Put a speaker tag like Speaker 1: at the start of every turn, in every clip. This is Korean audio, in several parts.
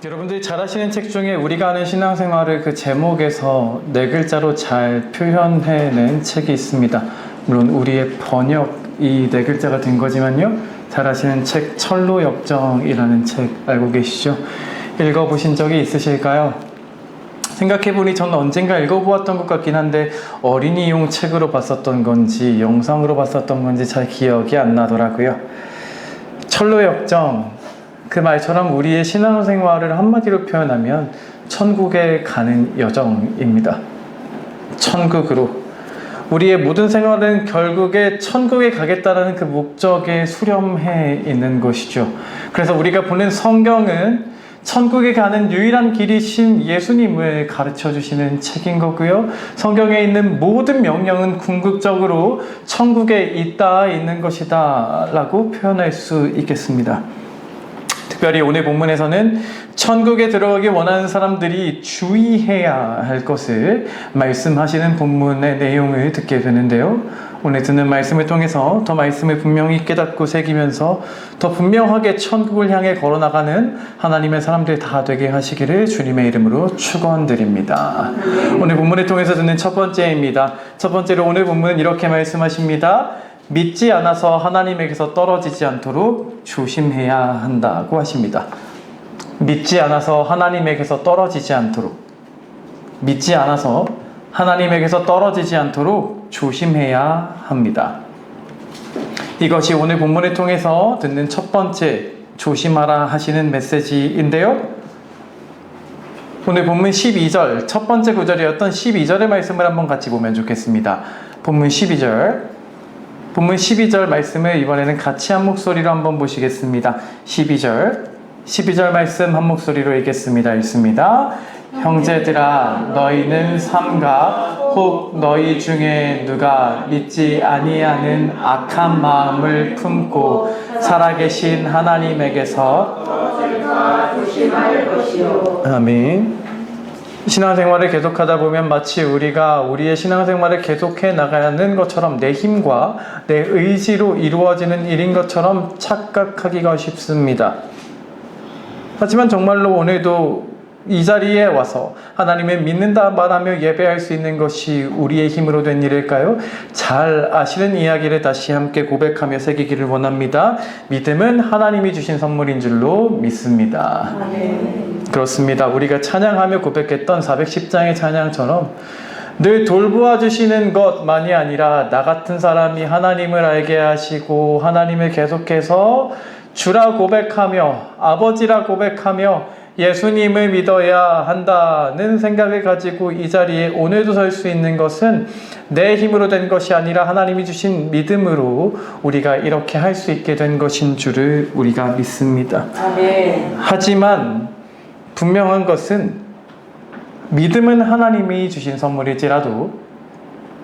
Speaker 1: 여러분들이 잘 아시는 책 중에 우리가 아는 신앙생활을 그 제목에서 네 글자로 잘 표현해낸 책이 있습니다. 물론 우리의 번역이 네 글자가 된 거지만요. 잘 아시는 책 철로역정이라는 책 알고 계시죠? 읽어보신 적이 있으실까요? 생각해보니 저는 언젠가 읽어보았던 것 같긴 한데 어린이용 책으로 봤었던 건지 영상으로 봤었던 건지 잘 기억이 안 나더라고요. 철로역정, 그 말처럼 우리의 신앙생활을 한마디로 표현하면 천국에 가는 여정입니다. 천국으로. 우리의 모든 생활은 결국에 천국에 가겠다라는 그 목적에 수렴해 있는 것이죠. 그래서 우리가 보는 성경은 천국에 가는 유일한 길이신 예수님을 가르쳐 주시는 책인 거고요. 성경에 있는 모든 명령은 궁극적으로 천국에 있는 것이다 라고 표현할 수 있겠습니다. 특별히 오늘 본문에서는 천국에 들어가기 원하는 사람들이 주의해야 할 것을 말씀하시는 본문의 내용을 듣게 되는데요. 오늘 듣는 말씀을 통해서 더 말씀을 분명히 깨닫고 새기면서 더 분명하게 천국을 향해 걸어나가는 하나님의 사람들 다 되게 하시기를 주님의 이름으로 축원드립니다. 오늘 본문을 통해서 듣는 첫 번째입니다. 첫 번째로 오늘 본문은 이렇게 말씀하십니다. 믿지 않아서 하나님에게서 떨어지지 않도록 조심해야 한다고 하십니다. 믿지 않아서 하나님에게서 떨어지지 않도록, 믿지 않아서 하나님에게서 떨어지지 않도록 조심해야 합니다. 이것이 오늘 본문을 통해서 듣는 첫 번째 조심하라 하시는 메시지인데요. 오늘 본문 12절, 첫 번째 구절이었던 12절의 말씀을 한번 같이 보면 좋겠습니다. 본문 12절 말씀을 이번에는 같이 한 목소리로 한번 보시겠습니다. 12절 말씀 한 목소리로 읽습니다. 형제들아, 너희는 삼가 혹 너희 중에 누가 믿지 아니하는 악한 마음을 품고 살아계신 하나님에게서 조심할 것이요. 아멘. 신앙생활을 계속하다 보면 마치 우리가 우리의 신앙생활을 계속해 나가는 것처럼 내 힘과 내 의지로 이루어지는 일인 것처럼 착각하기가 쉽습니다. 하지만 정말로 오늘도 이 자리에 와서 하나님을 믿는다 말하며 예배할 수 있는 것이 우리의 힘으로 된 일일까요? 잘 아시는 이야기를 다시 함께 고백하며 새기기를 원합니다. 믿음은 하나님이 주신 선물인 줄로 믿습니다. 그렇습니다. 우리가 찬양하며 고백했던 410장의 찬양처럼 늘 돌보아 주시는 것만이 아니라 나 같은 사람이 하나님을 알게 하시고 하나님을 계속해서 주라 고백하며 아버지라 고백하며 예수님을 믿어야 한다는 생각을 가지고 이 자리에 오늘도 설 수 있는 것은 내 힘으로 된 것이 아니라 하나님이 주신 믿음으로 우리가 이렇게 할 수 있게 된 것인 줄을 우리가 믿습니다. 아멘. 하지만 분명한 것은 믿음은 하나님이 주신 선물일지라도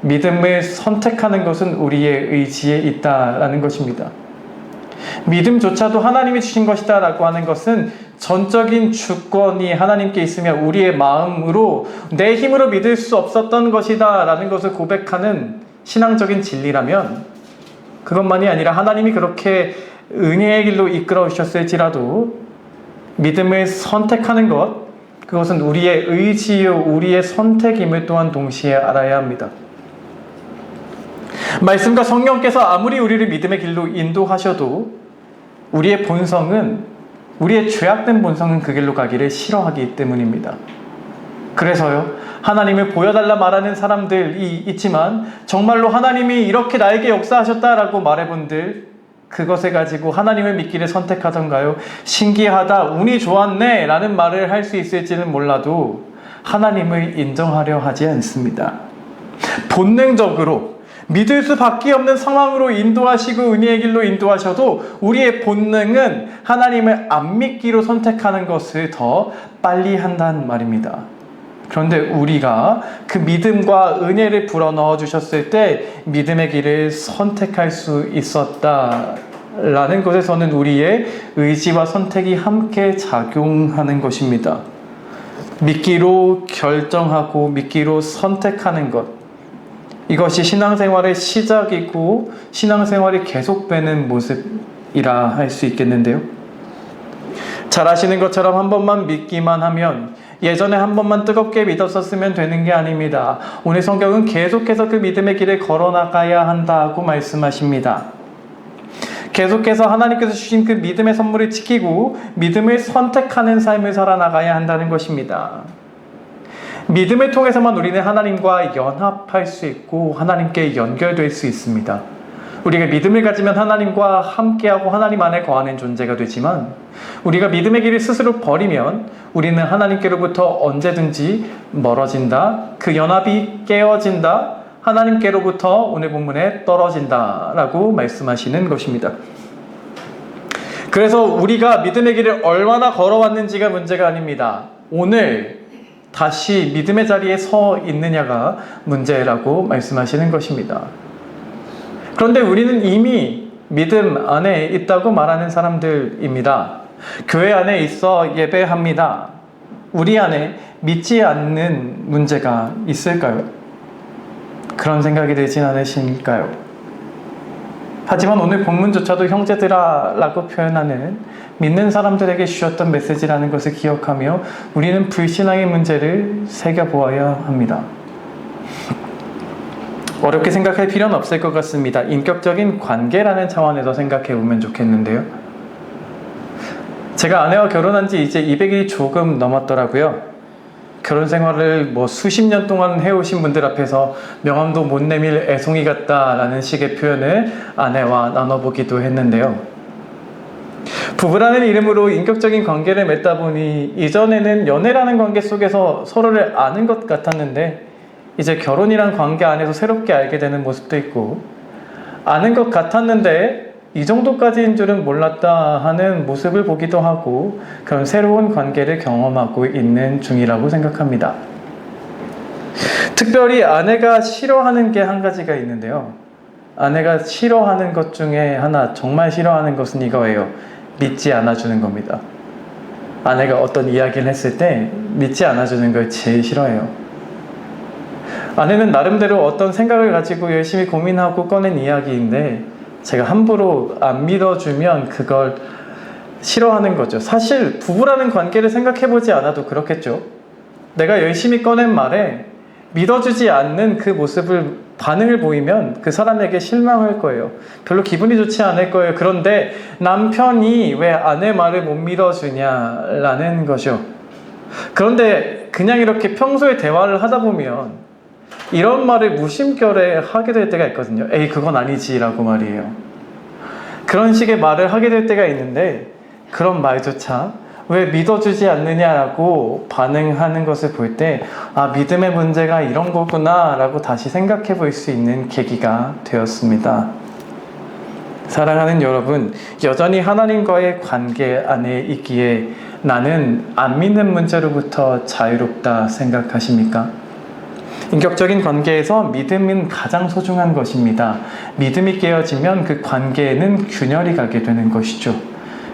Speaker 1: 믿음을 선택하는 것은 우리의 의지에 있다라는 것입니다. 믿음조차도 하나님이 주신 것이다 라고 하는 것은 전적인 주권이 하나님께 있으며 우리의 마음으로 내 힘으로 믿을 수 없었던 것이다 라는 것을 고백하는 신앙적인 진리라면 그것만이 아니라 하나님이 그렇게 은혜의 길로 이끌어 주셨을지라도 믿음을 선택하는 것, 그것은 우리의 의지요 우리의 선택임을 또한 동시에 알아야 합니다. 말씀과 성령께서 아무리 우리를 믿음의 길로 인도하셔도 우리의 본성은 우리의 죄악된 본성은 그 길로 가기를 싫어하기 때문입니다. 그래서요, 하나님을 보여달라 말하는 사람들이 있지만 정말로 하나님이 이렇게 나에게 역사하셨다라고 말해본들 그것을 가지고 하나님을 믿기를 선택하던가요? 신기하다, 운이 좋았네 라는 말을 할 수 있을지는 몰라도 하나님을 인정하려 하지 않습니다. 본능적으로 믿을 수밖에 없는 상황으로 인도하시고 은혜의 길로 인도하셔도 우리의 본능은 하나님을 안 믿기로 선택하는 것을 더 빨리 한다는 말입니다. 그런데 우리가 그 믿음과 은혜를 불어넣어 주셨을 때 믿음의 길을 선택할 수 있었다라는 것에서는 우리의 의지와 선택이 함께 작용하는 것입니다. 믿기로 결정하고 믿기로 선택하는 것, 이것이 신앙생활의 시작이고 신앙생활이 계속되는 모습이라 할 수 있겠는데요. 잘 아시는 것처럼 한 번만 믿기만 하면, 예전에 한 번만 뜨겁게 믿었었으면 되는 게 아닙니다. 오늘 성경은 계속해서 그 믿음의 길을 걸어나가야 한다고 말씀하십니다. 계속해서 하나님께서 주신 그 믿음의 선물을 지키고 믿음을 선택하는 삶을 살아나가야 한다는 것입니다. 믿음을 통해서만 우리는 하나님과 연합할 수 있고 하나님께 연결될 수 있습니다. 우리가 믿음을 가지면 하나님과 함께하고 하나님 안에 거하는 존재가 되지만, 우리가 믿음의 길을 스스로 버리면 우리는 하나님께로부터 언제든지 멀어진다, 그 연합이 깨어진다, 하나님께로부터 오늘 본문에 떨어진다 라고 말씀하시는 것입니다. 그래서 우리가 믿음의 길을 얼마나 걸어왔는지가 문제가 아닙니다. 오늘 다시 믿음의 자리에 서 있느냐가 문제라고 말씀하시는 것입니다. 그런데 우리는 이미 믿음 안에 있다고 말하는 사람들입니다. 교회 안에 있어 예배합니다. 우리 안에 믿지 않는 문제가 있을까요? 그런 생각이 들진 않으실까요? 하지만 오늘 본문조차도 형제들아 라고 표현하는 믿는 사람들에게 주셨던 메시지라는 것을 기억하며 우리는 불신앙의 문제를 새겨보아야 합니다. 어렵게 생각할 필요는 없을 것 같습니다. 인격적인 관계라는 차원에서 생각해 보면 좋겠는데요. 제가 아내와 결혼한 지 이제 200일이 조금 넘었더라고요. 결혼 생활을 수십 년 동안 해오신 분들 앞에서 명함도 못 내밀 애송이 같다라는 식의 표현을 아내와 나눠보기도 했는데요. 부부라는 이름으로 인격적인 관계를 맺다 보니 이전에는 연애라는 관계 속에서 서로를 아는 것 같았는데 이제 결혼이란 관계 안에서 새롭게 알게 되는 모습도 있고, 아는 것 같았는데 이 정도까지인 줄은 몰랐다 하는 모습을 보기도 하고, 그런 새로운 관계를 경험하고 있는 중이라고 생각합니다. 특별히 아내가 싫어하는 게 한 가지가 있는데요. 아내가 싫어하는 것 중에 하나, 정말 싫어하는 것은 이거예요. 믿지 않아주는 겁니다. 아내가 어떤 이야기를 했을 때 믿지 않아주는 걸 제일 싫어해요. 아내는 나름대로 어떤 생각을 가지고 열심히 고민하고 꺼낸 이야기인데 제가 함부로 안 믿어주면 그걸 싫어하는 거죠. 사실 부부라는 관계를 생각해보지 않아도 그렇겠죠. 내가 열심히 꺼낸 말에 믿어주지 않는 그 모습을, 반응을 보이면 그 사람에게 실망할 거예요. 별로 기분이 좋지 않을 거예요. 그런데 남편이 왜 아내 말을 못 믿어주냐라는 것이요. 그런데 그냥 이렇게 평소에 대화를 하다 보면 이런 말을 무심결에 하게 될 때가 있거든요. 에이, 그건 아니지 라고 말이에요. 그런 식의 말을 하게 될 때가 있는데, 그런 말조차 왜 믿어주지 않느냐라고 반응하는 것을 볼 때, 아, 믿음의 문제가 이런 거구나 라고 다시 생각해 볼 수 있는 계기가 되었습니다. 사랑하는 여러분, 여전히 하나님과의 관계 안에 있기에 나는 안 믿는 문제로부터 자유롭다 생각하십니까? 인격적인 관계에서 믿음은 가장 소중한 것입니다. 믿음이 깨어지면 그 관계에는 균열이 가게 되는 것이죠.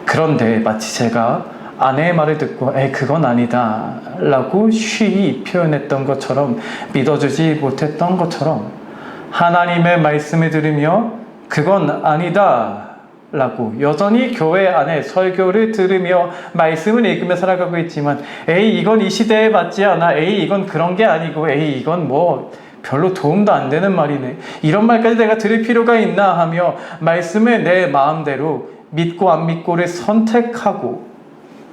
Speaker 1: 그런데 마치 제가 아내의 말을 듣고 에이, 그건 아니다 라고 쉬이 표현했던 것처럼, 믿어주지 못했던 것처럼, 하나님의 말씀을 들으며 그건 아니다 라고 여전히 교회 안에 설교를 들으며 말씀을 읽으며 살아가고 있지만, 에이, 이건 이 시대에 맞지 않아, 에이, 이건 그런 게 아니고, 에이, 이건 별로 도움도 안 되는 말이네, 이런 말까지 내가 들을 필요가 있나 하며 말씀을 내 마음대로 믿고 안 믿고를 선택하고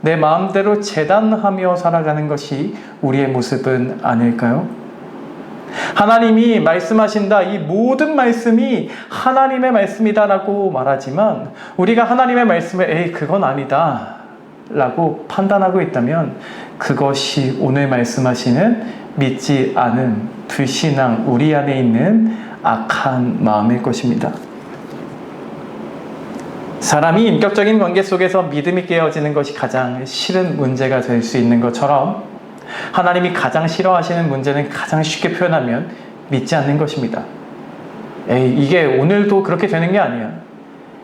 Speaker 1: 내 마음대로 재단하며 살아가는 것이 우리의 모습은 아닐까요? 하나님이 말씀하신다, 이 모든 말씀이 하나님의 말씀이다라고 말하지만 우리가 하나님의 말씀을 에이, 그건 아니다 라고 판단하고 있다면 그것이 오늘 말씀하시는 믿지 않은 불신앙, 우리 안에 있는 악한 마음일 것입니다. 사람이 인격적인 관계 속에서 믿음이 깨어지는 것이 가장 싫은 문제가 될 수 있는 것처럼, 하나님이 가장 싫어하시는 문제는 가장 쉽게 표현하면 믿지 않는 것입니다. 에이, 이게 오늘도 그렇게 되는 게 아니야.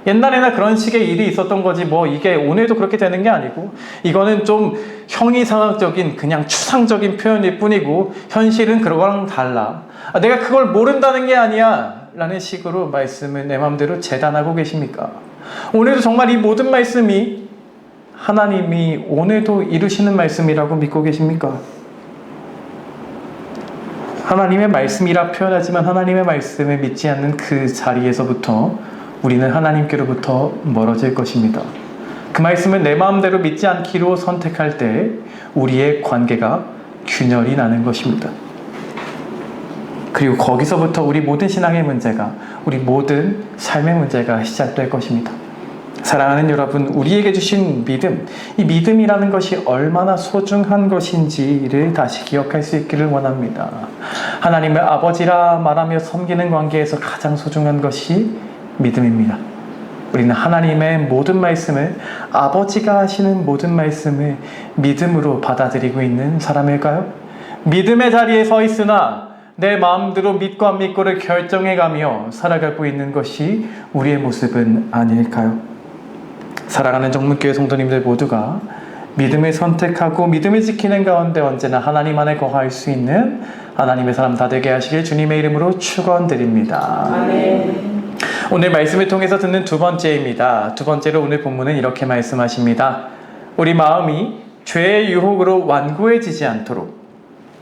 Speaker 1: 옛날에나 그런 식의 일이 있었던 거지 이게 오늘도 그렇게 되는 게 아니고, 이거는 좀 형이상학적인 그냥 추상적인 표현일 뿐이고 현실은 그거랑 달라. 내가 그걸 모른다는 게 아니야 라는 식으로 말씀을 내 마음대로 재단하고 계십니까? 오늘도 정말 이 모든 말씀이 하나님이 오늘도 이루시는 말씀이라고 믿고 계십니까? 하나님의 말씀이라 표현하지만 하나님의 말씀을 믿지 않는 그 자리에서부터 우리는 하나님께로부터 멀어질 것입니다. 그 말씀을 내 마음대로 믿지 않기로 선택할 때 우리의 관계가 균열이 나는 것입니다. 그리고 거기서부터 우리 모든 신앙의 문제가, 우리 모든 삶의 문제가 시작될 것입니다. 사랑하는 여러분, 우리에게 주신 믿음, 이 믿음이라는 것이 얼마나 소중한 것인지를 다시 기억할 수 있기를 원합니다. 하나님을 아버지라 말하며 섬기는 관계에서 가장 소중한 것이 믿음입니다. 우리는 하나님의 모든 말씀을, 아버지가 하시는 모든 말씀을 믿음으로 받아들이고 있는 사람일까요? 믿음의 자리에 서 있으나 내 마음대로 믿고 안 믿고를 결정해가며 살아가고 있는 것이 우리의 모습은 아닐까요? 사랑하는 정문교회 성도님들 모두가 믿음을 선택하고 믿음을 지키는 가운데 언제나 하나님 안에 거할 수 있는 하나님의 사람 다 되게 하시길 주님의 이름으로 축원드립니다.
Speaker 2: 아멘.
Speaker 1: 오늘 말씀을 통해서 듣는 두 번째입니다. 두 번째로 오늘 본문은 이렇게 말씀하십니다. 우리 마음이 죄의 유혹으로 완고해지지 않도록,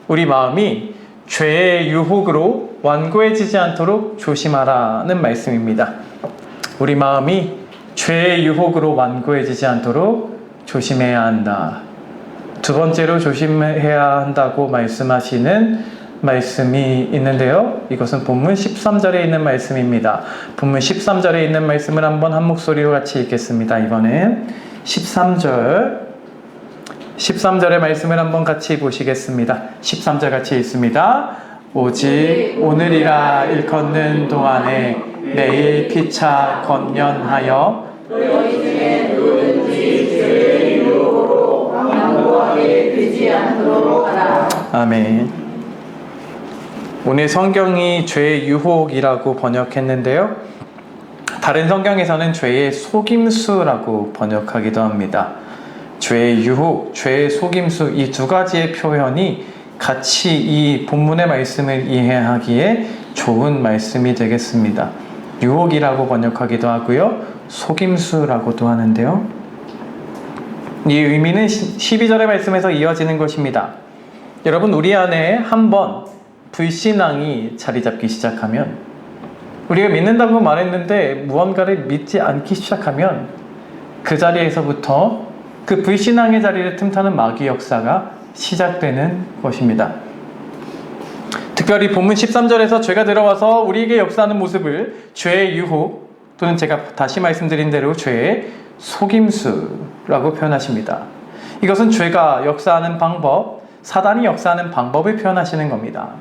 Speaker 1: 우리 마음이 죄의 유혹으로 완고해지지 않도록 조심하라는 말씀입니다. 우리 마음이 죄의 유혹으로 완고해지지 않도록 조심해야 한다. 두 번째로 조심해야 한다고 말씀하시는 말씀이 있는데요. 이것은 본문 13절에 있는 말씀입니다. 본문 13절에 있는 말씀을 한번 한 목소리로 같이 읽겠습니다. 이번엔 13절의 말씀을 한번 같이 보시겠습니다. 13절 같이 읽습니다. 오직 오늘이라 일컫는 동안에 내일 피차 건면하여
Speaker 2: 너희 중에 누구든지 죄의 유혹으로 완고하게 되지 않도록 하라.
Speaker 1: 아멘. 오늘 성경이 죄의 유혹이라고 번역했는데요. 다른 성경에서는 죄의 속임수라고 번역하기도 합니다. 죄의 유혹, 죄의 속임수, 이 두 가지의 표현이 같이 이 본문의 말씀을 이해하기에 좋은 말씀이 되겠습니다. 유혹이라고 번역하기도 하고요. 속임수라고도 하는데요. 이 의미는 12절의 말씀에서 이어지는 것입니다. 여러분, 우리 안에 한번 불신앙이 자리 잡기 시작하면, 우리가 믿는다고 말했는데 무언가를 믿지 않기 시작하면 그 자리에서부터 그 불신앙의 자리를 틈타는 마귀 역사가 시작되는 것입니다. 특별히 본문 13절에서 죄가 들어와서 우리에게 역사하는 모습을 죄의 유혹, 또는 제가 다시 말씀드린 대로 죄의 속임수라고 표현하십니다. 이것은 죄가 역사하는 방법, 사단이 역사하는 방법을 표현하시는 겁니다.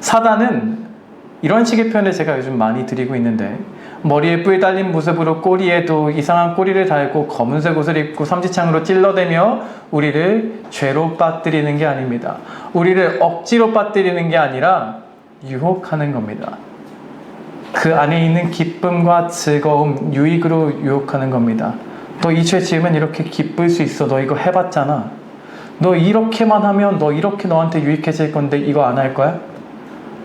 Speaker 1: 사단은 이런 식의 표현을 제가 요즘 많이 드리고 있는데, 머리에 뿔 달린 모습으로 꼬리에도 이상한 꼬리를 달고 검은색 옷을 입고 삼지창으로 찔러대며 우리를 죄로 빠뜨리는 게 아닙니다. 우리를 억지로 빠뜨리는 게 아니라 유혹하는 겁니다. 그 안에 있는 기쁨과 즐거움, 유익으로 유혹하는 겁니다. 너 이 죄 지으면 이렇게 기쁠 수 있어. 너 이거 해봤잖아. 너 이렇게만 하면 너 이렇게 너한테 유익해질 건데 이거 안 할 거야?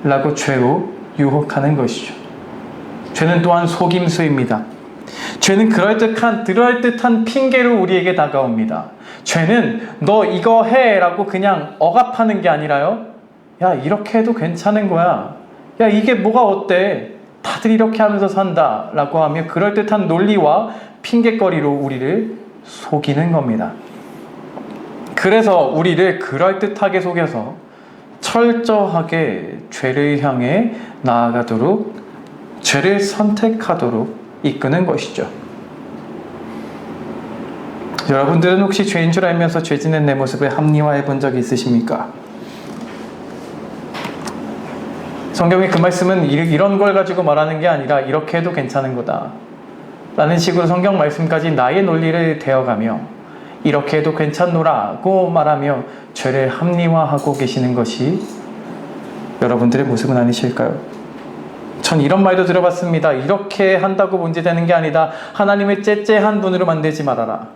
Speaker 1: 라고 죄로 유혹하는 것이죠. 죄는 또한 속임수입니다. 죄는 그럴듯한 핑계로 우리에게 다가옵니다. 죄는 너 이거 해 라고 그냥 억압하는 게 아니라요. 야, 이렇게 해도 괜찮은 거야. 야, 이게 뭐가 어때? 다들 이렇게 하면서 산다 라고 하며 그럴듯한 논리와 핑계거리로 우리를 속이는 겁니다. 그래서 우리를 그럴듯하게 속여서 철저하게 죄를 향해 나아가도록, 죄를 선택하도록 이끄는 것이죠. 여러분들은 혹시 죄인 줄 알면서 죄 짓는 내 모습을 합리화해 본 적이 있으십니까? 성경의 그 말씀은 이런 걸 가지고 말하는 게 아니라 이렇게 해도 괜찮은 거다 라는 식으로 성경 말씀까지 나의 논리를 대어가며 이렇게 해도 괜찮노라고 말하며 죄를 합리화하고 계시는 것이 여러분들의 모습은 아니실까요? 전 이런 말도 들어봤습니다. 이렇게 한다고 문제되는 게 아니다. 하나님을 째째한 분으로 만들지 말아라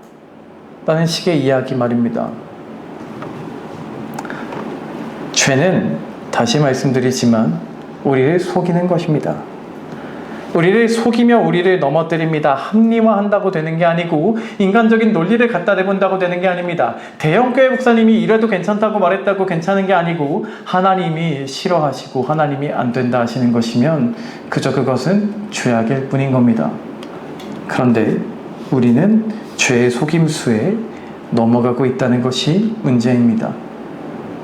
Speaker 1: 라는 식의 이야기 말입니다. 죄는 다시 말씀드리지만 우리를 속이는 것입니다. 우리를 속이며 우리를 넘어뜨립니다. 합리화한다고 되는 게 아니고 인간적인 논리를 갖다 대본다고 되는 게 아닙니다. 대형교회 목사님이 이래도 괜찮다고 말했다고 괜찮은 게 아니고 하나님이 싫어하시고 하나님이 안 된다 하시는 것이면 그저 그것은 죄악일 뿐인 겁니다. 그런데 우리는 죄의 속임수에 넘어가고 있다는 것이 문제입니다.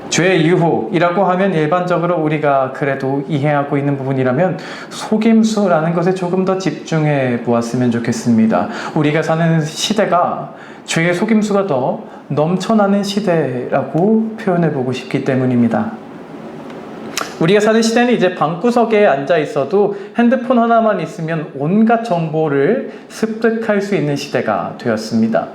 Speaker 1: 죄의 유혹이라고 하면 일반적으로 우리가 그래도 이해하고 있는 부분이라면 속임수라는 것에 조금 더 집중해 보았으면 좋겠습니다. 우리가 사는 시대가 죄의 속임수가 더 넘쳐나는 시대라고 표현해 보고 싶기 때문입니다. 우리가 사는 시대는 이제 방구석에 앉아 있어도 핸드폰 하나만 있으면 온갖 정보를 습득할 수 있는 시대가 되었습니다.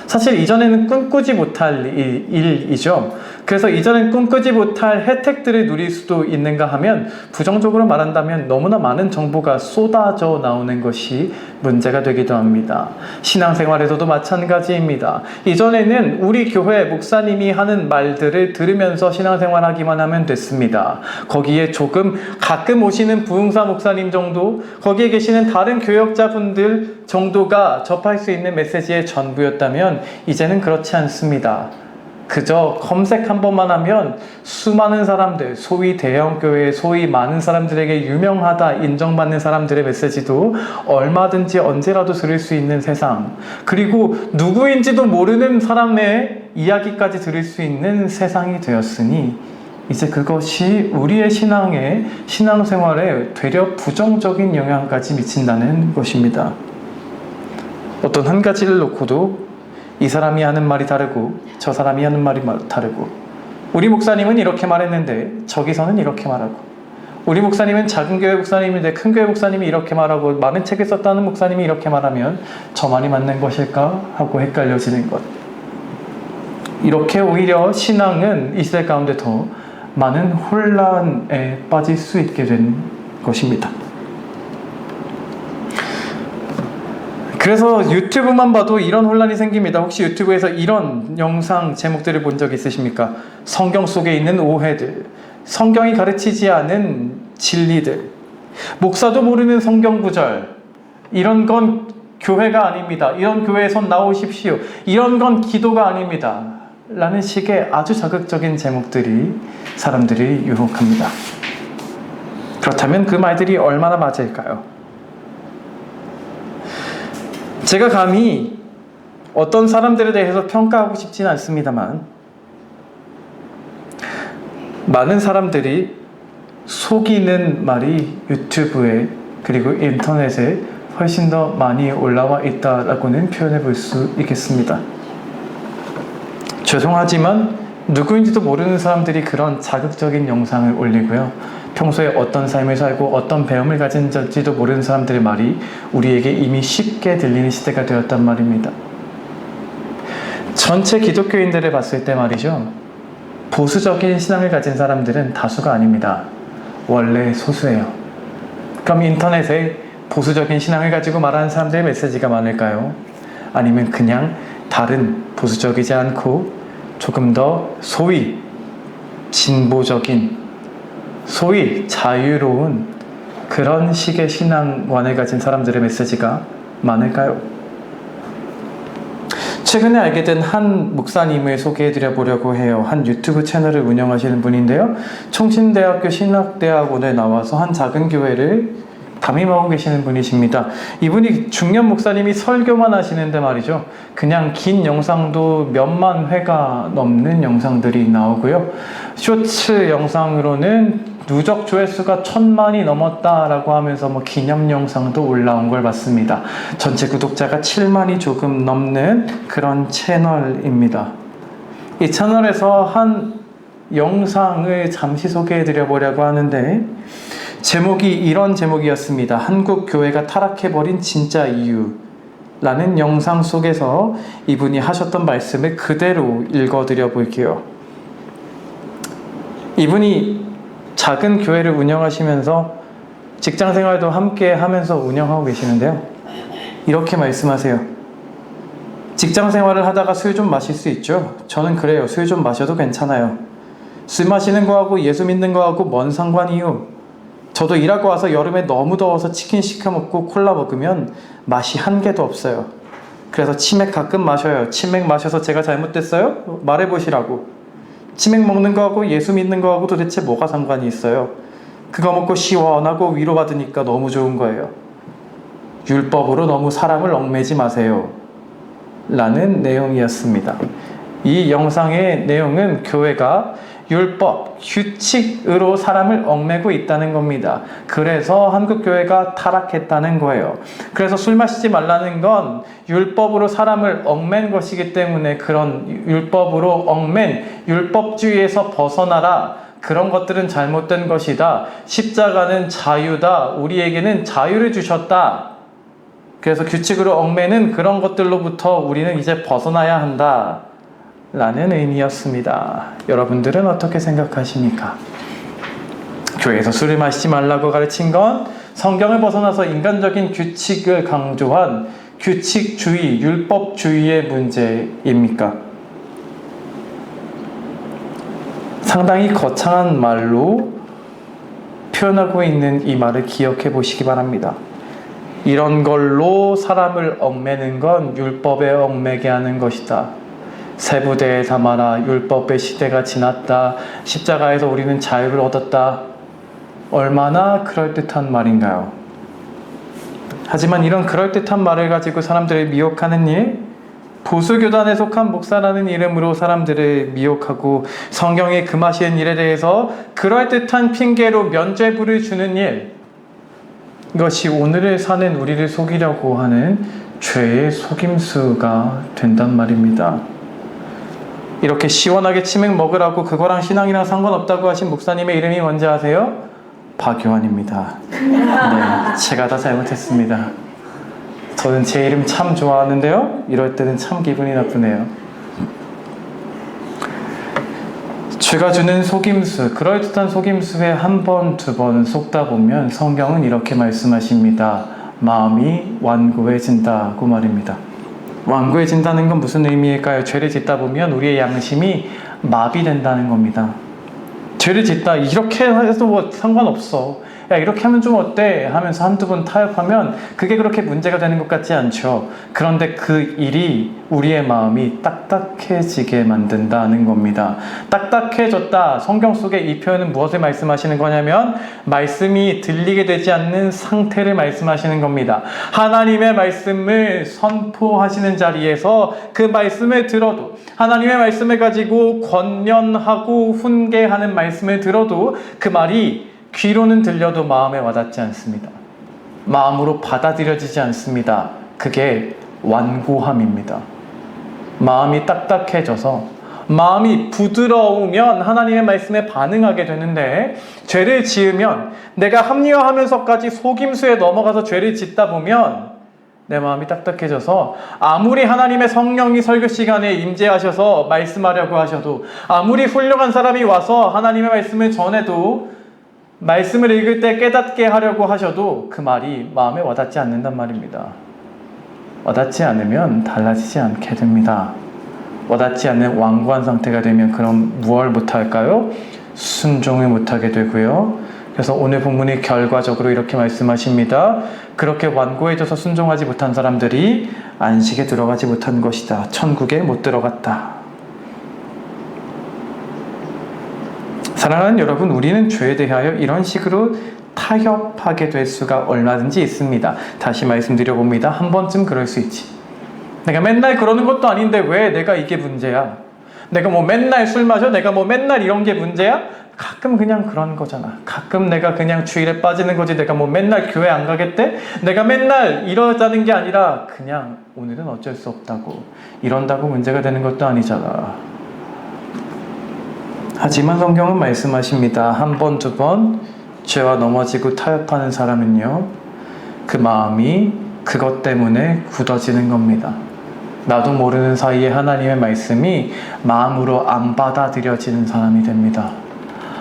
Speaker 1: 사실 이전에는 꿈꾸지 못할 일이죠. 그래서 이전엔 꿈꾸지 못할 혜택들을 누릴 수도 있는가 하면 부정적으로 말한다면 너무나 많은 정보가 쏟아져 나오는 것이 문제가 되기도 합니다. 신앙생활에서도 마찬가지입니다. 이전에는 우리 교회 목사님이 하는 말들을 들으면서 신앙생활하기만 하면 됐습니다. 거기에 조금 가끔 오시는 부흥사 목사님 정도, 거기에 계시는 다른 교역자분들 정도가 접할 수 있는 메시지의 전부였다면 이제는 그렇지 않습니다. 그저 검색 한 번만 하면 수많은 사람들, 소위 대형교회, 소위 많은 사람들에게 유명하다 인정받는 사람들의 메시지도 얼마든지 언제라도 들을 수 있는 세상, 그리고 누구인지도 모르는 사람의 이야기까지 들을 수 있는 세상이 되었으니 이제 그것이 우리의 신앙생활에 되려 부정적인 영향까지 미친다는 것입니다. 어떤 한 가지를 놓고도 이 사람이 하는 말이 다르고 저 사람이 하는 말이 다르고, 우리 목사님은 이렇게 말했는데 저기서는 이렇게 말하고, 우리 목사님은 작은 교회 목사님인데 큰 교회 목사님이 이렇게 말하고, 많은 책을 썼다는 목사님이 이렇게 말하면 저만이 맞는 것일까 하고 헷갈려지는 것. 이렇게 오히려 신앙은 이 시대 가운데 더 많은 혼란에 빠질 수 있게 된 것입니다. 그래서 유튜브만 봐도 이런 혼란이 생깁니다. 혹시 유튜브에서 이런 영상 제목들을 본 적 있으십니까? 성경 속에 있는 오해들, 성경이 가르치지 않은 진리들, 목사도 모르는 성경 구절, 이런 건 교회가 아닙니다. 이런 교회에서 나오십시오. 이런 건 기도가 아닙니다. 라는 식의 아주 자극적인 제목들이 사람들이 유혹합니다. 그렇다면 그 말들이 얼마나 맞을까요? 제가 감히 어떤 사람들에 대해서 평가하고 싶지는 않습니다만, 많은 사람들이 속이는 말이 유튜브에 그리고 인터넷에 훨씬 더 많이 올라와 있다라고는 표현해 볼 수 있겠습니다. 죄송하지만 누구인지도 모르는 사람들이 그런 자극적인 영상을 올리고요, 평소에 어떤 삶을 살고 어떤 배움을 가진지도 모르는 사람들의 말이 우리에게 이미 쉽게 들리는 시대가 되었단 말입니다. 전체 기독교인들을 봤을 때 말이죠, 보수적인 신앙을 가진 사람들은 다수가 아닙니다. 원래 소수예요. 그럼 인터넷에 보수적인 신앙을 가지고 말하는 사람들의 메시지가 많을까요? 아니면 그냥 다른 보수적이지 않고 조금 더 소위 진보적인, 소위 자유로운 그런 식의 신앙관을 가진 사람들의 메시지가 많을까요? 최근에 알게 된 한 목사님을 소개해드려 보려고 해요. 한 유튜브 채널을 운영하시는 분인데요, 총신대학교 신학대학원에 나와서 한 작은 교회를 담임하고 계시는 분이십니다. 이분이 중년 목사님이 설교만 하시는데 말이죠, 그냥 긴 영상도 몇만 회가 넘는 영상들이 나오고요, 쇼츠 영상으로는 누적 조회수가 1000만이 넘었다라고 하면서 기념 영상도 올라온 걸 봤습니다. 전체 구독자가 7만이 조금 넘는 그런 채널입니다. 이 채널에서 한 영상을 잠시 소개해 드려 보려고 하는데, 제목이 이런 제목이었습니다. 한국 교회가 타락해버린 진짜 이유 라는 영상 속에서 이분이 하셨던 말씀을 그대로 읽어드려 볼게요. 이분이 작은 교회를 운영하시면서 직장생활도 함께 하면서 운영하고 계시는데요, 이렇게 말씀하세요. 직장생활을 하다가 술 좀 마실 수 있죠? 저는 그래요. 술 좀 마셔도 괜찮아요. 술 마시는 거하고 예수 믿는 거하고 뭔 상관이요? 저도 일하고 와서 여름에 너무 더워서 치킨 시켜 먹고 콜라 먹으면 맛이 한 개도 없어요. 그래서 치맥 가끔 마셔요. 치맥 마셔서 제가 잘못됐어요? 말해보시라고. 치맥 먹는 거하고 예수 믿는 거하고 도대체 뭐가 상관이 있어요? 그거 먹고 시원하고 위로받으니까 너무 좋은 거예요. 율법으로 너무 사람을 얽매지 마세요. 라는 내용이었습니다. 이 영상의 내용은 교회가 율법, 규칙으로 사람을 얽매고 있다는 겁니다. 그래서 한국교회가 타락했다는 거예요. 그래서 술 마시지 말라는 건 율법으로 사람을 얽맨 것이기 때문에 그런 율법으로 얽맨 율법주의에서 벗어나라. 그런 것들은 잘못된 것이다. 십자가는 자유다. 우리에게는 자유를 주셨다. 그래서 규칙으로 얽매는 그런 것들로부터 우리는 이제 벗어나야 한다. 라는 의미였습니다. 여러분들은 어떻게 생각하십니까? 교회에서 술을 마시지 말라고 가르친 건 성경을 벗어나서 인간적인 규칙을 강조한 규칙주의, 율법주의의 문제입니까? 상당히 거창한 말로 표현하고 있는 이 말을 기억해 보시기 바랍니다. 이런 걸로 사람을 얽매는 건 율법에 얽매게 하는 것이다. 세부대에 담아라. 율법의 시대가 지났다. 십자가에서 우리는 자유를 얻었다. 얼마나 그럴듯한 말인가요? 하지만 이런 그럴듯한 말을 가지고 사람들을 미혹하는 일, 보수교단에 속한 목사라는 이름으로 사람들을 미혹하고 성경에 금하시는 일에 대해서 그럴듯한 핑계로 면죄부를 주는 일, 이것이 오늘을 사는 우리를 속이려고 하는 죄의 속임수가 된단 말입니다. 이렇게 시원하게 치맥 먹으라고 그거랑 신앙이랑 상관없다고 하신 목사님의 이름이 뭔지 아세요? 박요한입니다. 네, 제가 다 잘못했습니다. 저는 제 이름 참 좋아하는데요. 이럴 때는 참 기분이 나쁘네요. 죄가 주는 속임수, 그럴듯한 속임수에 한 번, 두 번 속다 보면 성경은 이렇게 말씀하십니다. 마음이 완고해진다고 말입니다. 완고해진다는 건 무슨 의미일까요? 죄를 짓다 보면 우리의 양심이 마비된다는 겁니다. 죄를 짓다, 이렇게 해도 뭐 상관없어. 야, 이렇게 하면 좀 어때? 하면서 한두 번 타협하면 그게 그렇게 문제가 되는 것 같지 않죠. 그런데 그 일이 우리의 마음이 딱딱해지게 만든다는 겁니다. 딱딱해졌다. 성경 속에 이 표현은 무엇을 말씀하시는 거냐면 말씀이 들리게 되지 않는 상태를 말씀하시는 겁니다. 하나님의 말씀을 선포하시는 자리에서 그 말씀을 들어도, 하나님의 말씀을 가지고 권면하고 훈계하는 말씀을 들어도 그 말이 귀로는 들려도 마음에 와닿지 않습니다. 마음으로 받아들여지지 않습니다. 그게 완고함입니다. 마음이 딱딱해져서 마음이 부드러우면 하나님의 말씀에 반응하게 되는데 죄를 지으면 내가 합리화하면서까지 속임수에 넘어가서 죄를 짓다 보면 내 마음이 딱딱해져서 아무리 하나님의 성령이 설교 시간에 임재하셔서 말씀하려고 하셔도 아무리 훌륭한 사람이 와서 하나님의 말씀을 전해도 말씀을 읽을 때 깨닫게 하려고 하셔도 그 말이 마음에 와닿지 않는단 말입니다. 와닿지 않으면 달라지지 않게 됩니다. 와닿지 않는 완고한 상태가 되면 그럼 무엇을 못할까요? 순종을 못하게 되고요. 그래서 오늘 본문이 결과적으로 이렇게 말씀하십니다. 그렇게 완고해져서 순종하지 못한 사람들이 안식에 들어가지 못한 것이다. 천국에 못 들어갔다. 사랑하는 여러분, 우리는 죄에 대하여 이런 식으로 타협하게 될 수가 얼마든지 있습니다. 다시 말씀드려봅니다. 한 번쯤 그럴 수 있지. 내가 맨날 그러는 것도 아닌데 왜 내가 이게 문제야? 내가 뭐 맨날 술 마셔? 내가 뭐 맨날 이런 게 문제야? 가끔 그냥 그런 거잖아. 가끔 내가 그냥 주일에 빠지는 거지. 내가 뭐 맨날 교회 안 가겠대? 내가 맨날 이러자는 게 아니라 그냥 오늘은 어쩔 수 없다고. 이런다고 문제가 되는 것도 아니잖아. 하지만 성경은 말씀하십니다. 한 번, 두 번 죄와 넘어지고 타협하는 사람은요, 그 마음이 그것 때문에 굳어지는 겁니다. 나도 모르는 사이에 하나님의 말씀이 마음으로 안 받아들여지는 사람이 됩니다.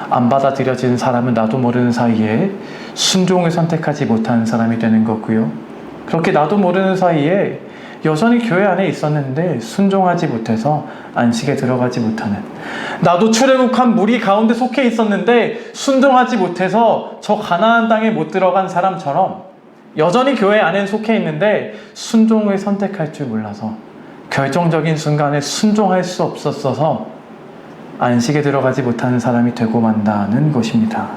Speaker 1: 안 받아들여지는 사람은 나도 모르는 사이에 순종을 선택하지 못하는 사람이 되는 거고요. 그렇게 나도 모르는 사이에 여전히 교회 안에 있었는데 순종하지 못해서 안식에 들어가지 못하는, 나도 출애굽한 무리 가운데 속해 있었는데 순종하지 못해서 저 가나안 땅에 못 들어간 사람처럼 여전히 교회 안에 속해 있는데 순종을 선택할 줄 몰라서 결정적인 순간에 순종할 수 없었어서 안식에 들어가지 못하는 사람이 되고 만다는 것입니다.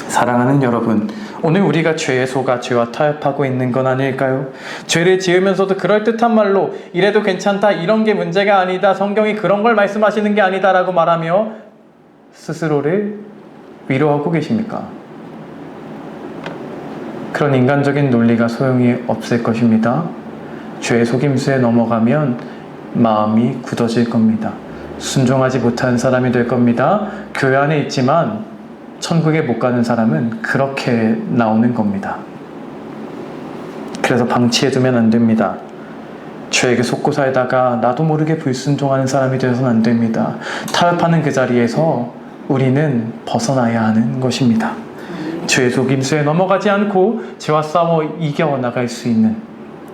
Speaker 1: 사랑하는 여러분, 오늘 우리가 죄에 속아 죄와 타협하고 있는 건 아닐까요? 죄를 지으면서도 그럴듯한 말로 이래도 괜찮다, 이런 게 문제가 아니다, 성경이 그런 걸 말씀하시는 게 아니다 라고 말하며 스스로를 위로하고 계십니까? 그런 인간적인 논리가 소용이 없을 것입니다. 죄의 속임수에 넘어가면 마음이 굳어질 겁니다. 순종하지 못한 사람이 될 겁니다. 교회 안에 있지만 천국에 못 가는 사람은 그렇게 나오는 겁니다. 그래서 방치해두면 안 됩니다. 죄에게 속고 살다가 나도 모르게 불순종하는 사람이 되어서는 안 됩니다. 타협하는 그 자리에서 우리는 벗어나야 하는 것입니다. 죄의 속임수에 넘어가지 않고 죄와 싸워 이겨나갈 수 있는,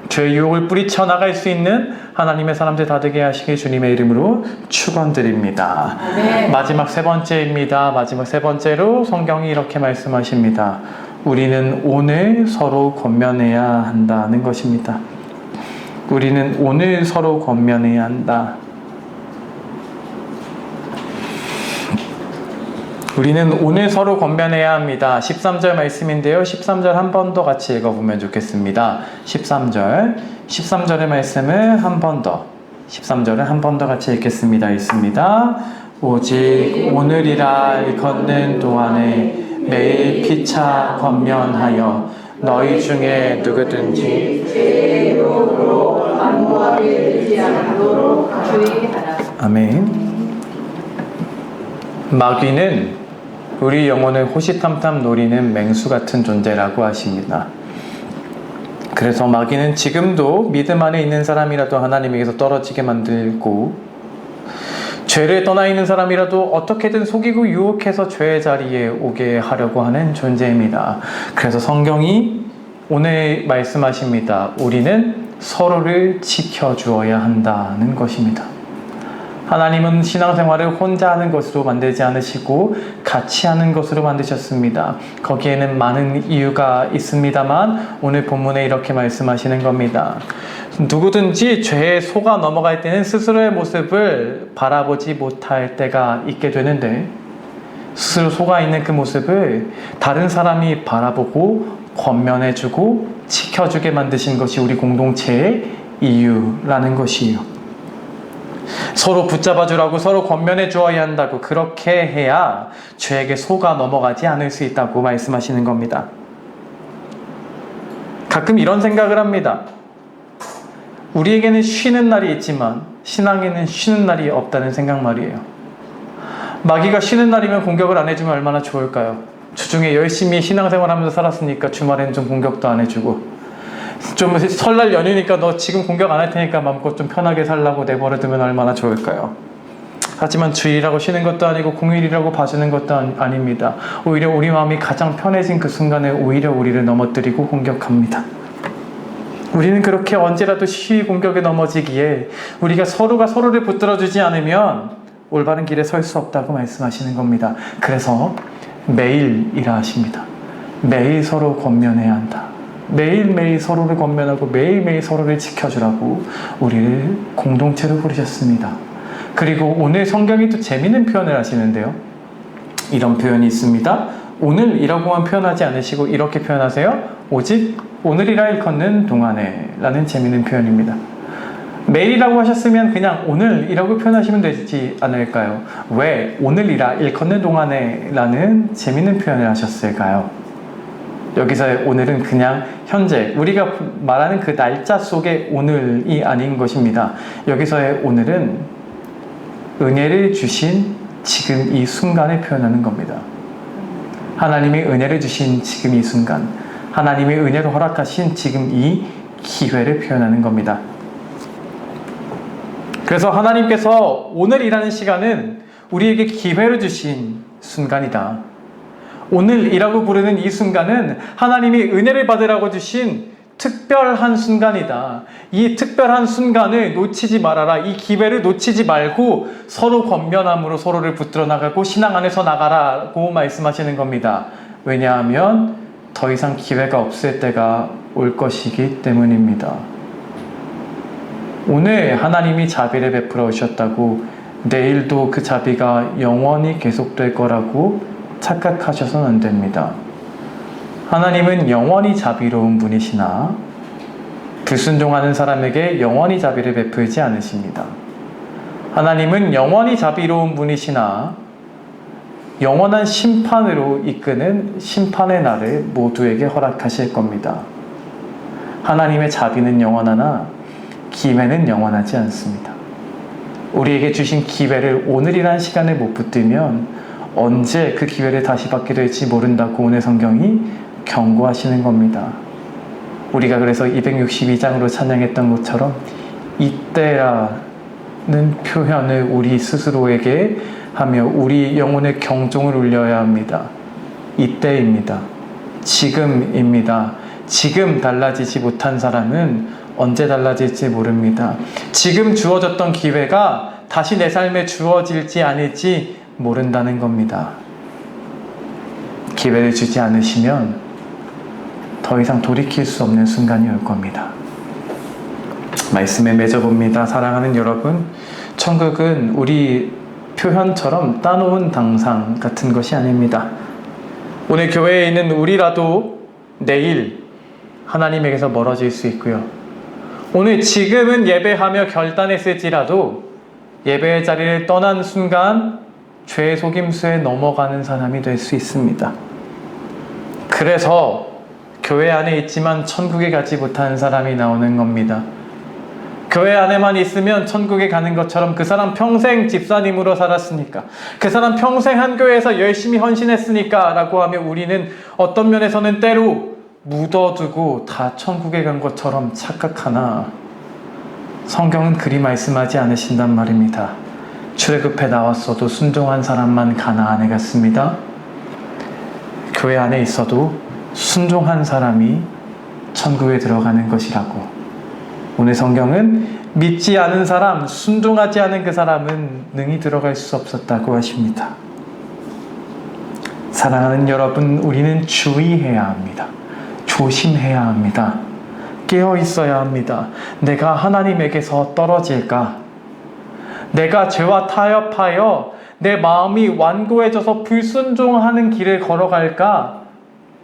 Speaker 1: 죄의 유혹을 뿌리쳐 나갈 수 있는 하나님의 사람들 다 되게 하시길 주님의 이름으로 축원드립니다.
Speaker 2: 네.
Speaker 1: 마지막 세 번째입니다. 마지막 세 번째로 성경이 이렇게 말씀하십니다. 우리는 오늘 서로 권면해야 한다는 것입니다. 우리는 오늘 서로 권면해야 한다. 우리는 오늘 서로 권면해야 합니다. 13절 말씀인데요. 13절 한 번 더 같이 읽어보면 좋겠습니다. 13절의 말씀을 한 번 더, 13절을 한 번 더 같이 읽겠습니다. 읽습니다. 오직 오늘이라 일컫는 동안에 매일 피차 권면하여 너희 중에 누구든지
Speaker 2: 죄의 유혹으로 완고하게 되지 않도록 주의하라.
Speaker 1: 아멘. 마귀는 우리 영혼을 호시탐탐 노리는 맹수 같은 존재라고 하십니다. 그래서 마귀는 지금도 믿음 안에 있는 사람이라도 하나님에게서 떨어지게 만들고, 죄를 떠나 있는 사람이라도 어떻게든 속이고 유혹해서 죄의 자리에 오게 하려고 하는 존재입니다. 그래서 성경이 오늘 말씀하십니다. 우리는 서로를 지켜주어야 한다는 것입니다. 하나님은 신앙생활을 혼자 하는 것으로 만들지 않으시고 같이 하는 것으로 만드셨습니다. 거기에는 많은 이유가 있습니다만 오늘 본문에 이렇게 말씀하시는 겁니다. 누구든지 죄에 속아 넘어갈 때는 스스로의 모습을 바라보지 못할 때가 있게 되는데, 스스로 속아 있는 그 모습을 다른 사람이 바라보고 권면해주고 지켜주게 만드신 것이 우리 공동체의 이유라는 것이에요. 서로 붙잡아주라고, 서로 권면해 주어야 한다고, 그렇게 해야 죄에게 속아 넘어가지 않을 수 있다고 말씀하시는 겁니다. 가끔 이런 생각을 합니다. 우리에게는 쉬는 날이 있지만 신앙에는 쉬는 날이 없다는 생각 말이에요. 마귀가 쉬는 날이면 공격을 안 해주면 얼마나 좋을까요? 주중에 열심히 신앙생활하면서 살았으니까 주말에는 좀 공격도 안 해주고, 좀 설날 연휴니까 너 지금 공격 안 할 테니까 마음껏 좀 편하게 살라고 내버려두면 얼마나 좋을까요? 하지만 주일이라고 쉬는 것도 아니고 공휴일이라고 봐주는 것도 아닙니다. 오히려 우리 마음이 가장 편해진 그 순간에 오히려 우리를 넘어뜨리고 공격합니다. 우리는 그렇게 언제라도 시위 공격에 넘어지기에 우리가 서로가 서로를 붙들어주지 않으면 올바른 길에 설 수 없다고 말씀하시는 겁니다. 그래서 매일이라 하십니다. 매일 서로 권면해야 한다. 매일매일 서로를 권면하고 매일매일 서로를 지켜주라고 우리를 공동체로 부르셨습니다. 그리고 오늘 성경이 또 재미있는 표현을 하시는데요. 이런 표현이 있습니다. 오늘이라고만 표현하지 않으시고 이렇게 표현하세요. 오직 오늘이라 일컫는 동안에 라는 재미있는 표현입니다. 매일이라고 하셨으면 그냥 오늘이라고 표현하시면 되지 않을까요? 왜 오늘이라 일컫는 동안에 라는 재미있는 표현을 하셨을까요? 여기서의 오늘은 그냥 현재, 우리가 말하는 그 날짜 속의 오늘이 아닌 것입니다. 여기서의 오늘은 은혜를 주신 지금 이 순간을 표현하는 겁니다. 하나님이 은혜를 주신 지금 이 순간, 하나님이 은혜로 허락하신 지금 이 기회를 표현하는 겁니다. 그래서 하나님께서 오늘이라는 시간은 우리에게 기회를 주신 순간이다. 오늘이라고 부르는 이 순간은 하나님이 은혜를 받으라고 주신 특별한 순간이다. 이 특별한 순간을 놓치지 말아라. 이 기회를 놓치지 말고 서로 권면함으로 서로를 붙들어 나가고 신앙 안에서 나가라고 말씀하시는 겁니다. 왜냐하면 더 이상 기회가 없을 때가 올 것이기 때문입니다. 오늘 하나님이 자비를 베풀어 주셨다고 내일도 그 자비가 영원히 계속될 거라고 착각하셔서는 안 됩니다. 하나님은 영원히 자비로운 분이시나 불순종하는 사람에게 영원히 자비를 베풀지 않으십니다. 하나님은 영원히 자비로운 분이시나 영원한 심판으로 이끄는 심판의 날을 모두에게 허락하실 겁니다. 하나님의 자비는 영원하나 기회는 영원하지 않습니다. 우리에게 주신 기회를 오늘이란 시간에 못 붙들면 언제 그 기회를 다시 받게 될지 모른다고 오늘 성경이 경고하시는 겁니다. 우리가 그래서 262장으로 찬양했던 것처럼 이때라는 표현을 우리 스스로에게 하며 우리 영혼의 경종을 울려야 합니다. 이때입니다. 지금입니다. 지금 달라지지 못한 사람은 언제 달라질지 모릅니다. 지금 주어졌던 기회가 다시 내 삶에 주어질지 아닐지 모른다는 겁니다. 기회를 주지 않으시면 더 이상 돌이킬 수 없는 순간이 올 겁니다. 말씀에 맺어봅니다. 사랑하는 여러분, 천국은 우리 표현처럼 따놓은 당상 같은 것이 아닙니다. 오늘 교회에 있는 우리라도 내일 하나님에게서 멀어질 수 있고요. 오늘 지금은 예배하며 결단했을지라도 예배의 자리를 떠난 순간 죄의 속임수에 넘어가는 사람이 될 수 있습니다. 그래서 교회 안에 있지만 천국에 가지 못하는 사람이 나오는 겁니다. 교회 안에만 있으면 천국에 가는 것처럼 그 사람 평생 집사님으로 살았으니까, 그 사람 평생 한 교회에서 열심히 헌신했으니까 라고 하며 우리는 어떤 면에서는 때로 묻어두고 다 천국에 간 것처럼 착각하나 성경은 그리 말씀하지 않으신단 말입니다. 출애굽해 나왔어도 순종한 사람만 가나안에 갔습니다. 교회 안에 있어도 순종한 사람이 천국에 들어가는 것이라고. 오늘 성경은 믿지 않은 사람, 순종하지 않은 그 사람은 능히 들어갈 수 없었다고 하십니다. 사랑하는 여러분, 우리는 주의해야 합니다. 조심해야 합니다. 깨어 있어야 합니다. 내가 하나님에게서 떨어질까? 내가 죄와 타협하여 내 마음이 완고해져서 불순종하는 길을 걸어갈까?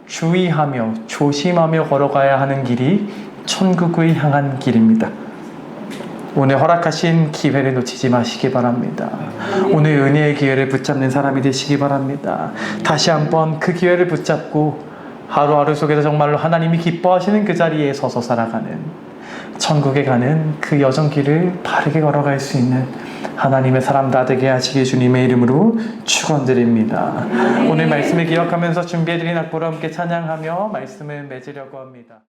Speaker 1: 주의하며 조심하며 걸어가야 하는 길이 천국을 향한 길입니다. 오늘 허락하신 기회를 놓치지 마시기 바랍니다. 오늘 은혜의 기회를 붙잡는 사람이 되시기 바랍니다. 다시 한번 그 기회를 붙잡고 하루하루 속에서 정말로 하나님이 기뻐하시는 그 자리에 서서 살아가는, 천국에 가는 그 여정길을 바르게 걸어갈 수 있는 하나님의 사람 다 되게 하시길 주님의 이름으로 축원드립니다. 오늘 말씀을 기억하면서 준비해드린 악보로 함께 찬양하며 말씀을 맺으려고 합니다.